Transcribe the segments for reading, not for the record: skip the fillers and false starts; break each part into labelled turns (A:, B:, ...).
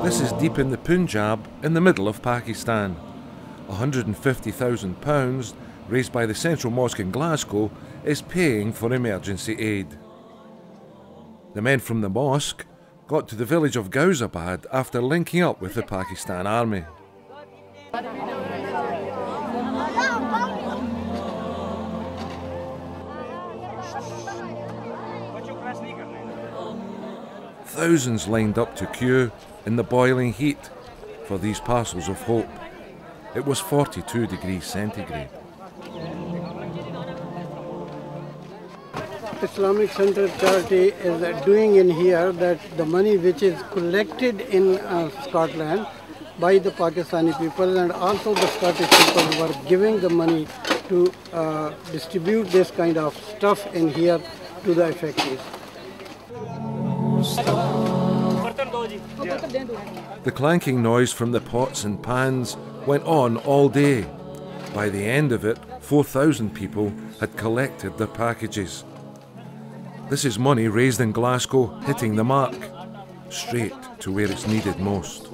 A: This is deep in the Punjab, in the middle of Pakistan. £150,000 raised by the Central Mosque in Glasgow is paying for emergency aid. The men from the mosque got to the village of Ghauzabad after linking up with the Pakistan army. Thousands lined up to queue in the boiling heat for these parcels of hope. It was 42 degrees centigrade.
B: Islamic Center charity is doing in here that the money which is collected in Scotland by the Pakistani people, and also the Scottish people who are giving the money to distribute this kind of stuff in here to the effective.
A: The clanking noise from the pots and pans went on all day. By the end of it, 4,000 people had collected their packages. This is money raised in Glasgow hitting the mark, straight to where it's needed most.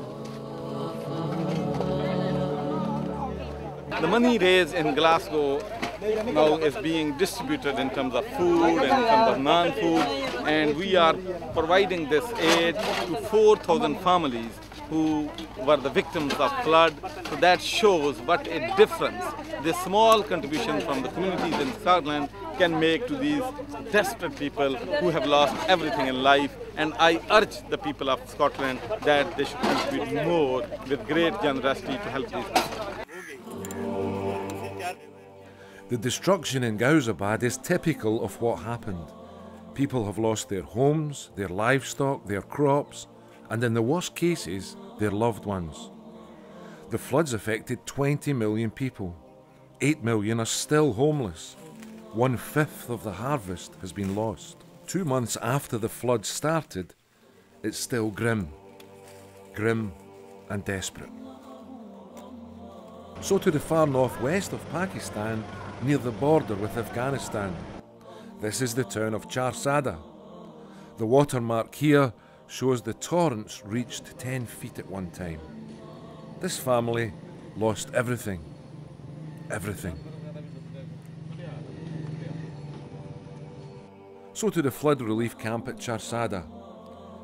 C: The money raised in Glasgow now is being distributed in terms of food and in terms of non-food, and we are providing this aid to 4,000 families who were the victims of flood. So that shows what a difference this small contribution from the communities in Scotland can make to these desperate people who have lost everything in life. And I urge the people of Scotland that they should contribute more with great generosity to help these people.
A: The destruction in Ghauzabad is typical of what happened. People have lost their homes, their livestock, their crops, and in the worst cases, their loved ones. The floods affected 20 million people. 8 million are still homeless. 1/5 of the harvest has been lost. 2 months after the floods started, it's still grim and desperate. So to the far northwest of Pakistan, near the border with Afghanistan. This is the town of Charsada. The watermark here shows the torrents reached 10 feet at one time. This family lost everything. Everything. So to the flood relief camp at Charsada.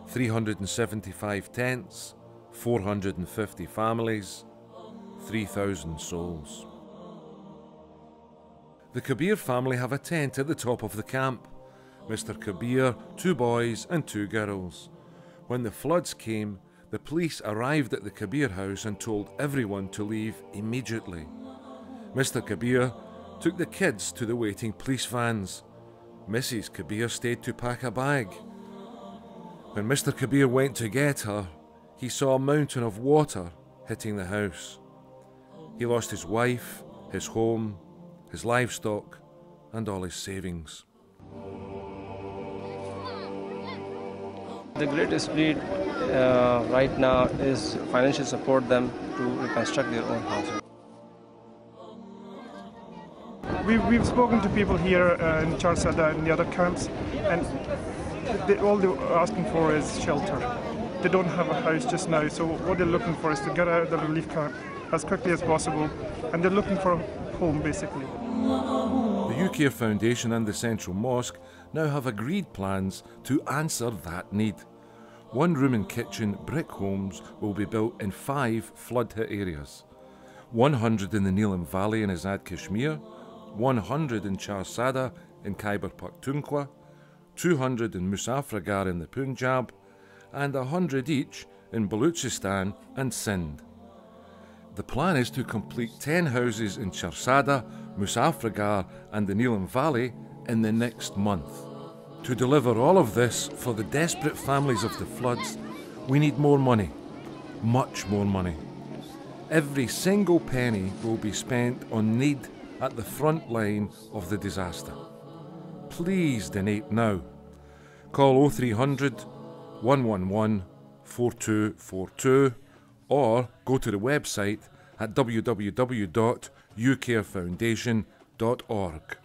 A: 375 tents, 450 families, 3,000 souls. The Kabir family have a tent at the top of the camp. Mr. Kabir, 2 boys and 2 girls. When the floods came, the police arrived at the Kabir house and told everyone to leave immediately. Mr. Kabir took the kids to the waiting police vans. Mrs. Kabir stayed to pack a bag. When Mr. Kabir went to get her, he saw a mountain of water hitting the house. He lost his wife, his home, his livestock, and all his savings.
D: The greatest need right now is financial support them to reconstruct their own houses.
E: We've spoken to people here in Charsada and the other camps, and all they're asking for is shelter. They don't have a house just now, so what they're looking for is to get out of the relief camp as quickly as possible, and they're looking for a home basically.
A: The UCare Foundation and the Central Mosque now have agreed plans to answer that need. 1 room and kitchen brick homes will be built in 5 flood-hit areas. 100 in the Neelam Valley in Azad Kashmir, 100 in Charsada in Khyber Pakhtunkhwa, 200 in Muzaffargarh in the Punjab, and 100 each in Baluchistan and Sindh. The plan is to complete 10 houses in Charsada, Muzaffargarh and the Neelam Valley in the next month. To deliver all of this for the desperate families of the floods, we need more money, much more money. Every single penny will be spent on need at the front line of the disaster. Please donate now. Call 0300 111 4242 or go to the website at www.ucarefoundation.org.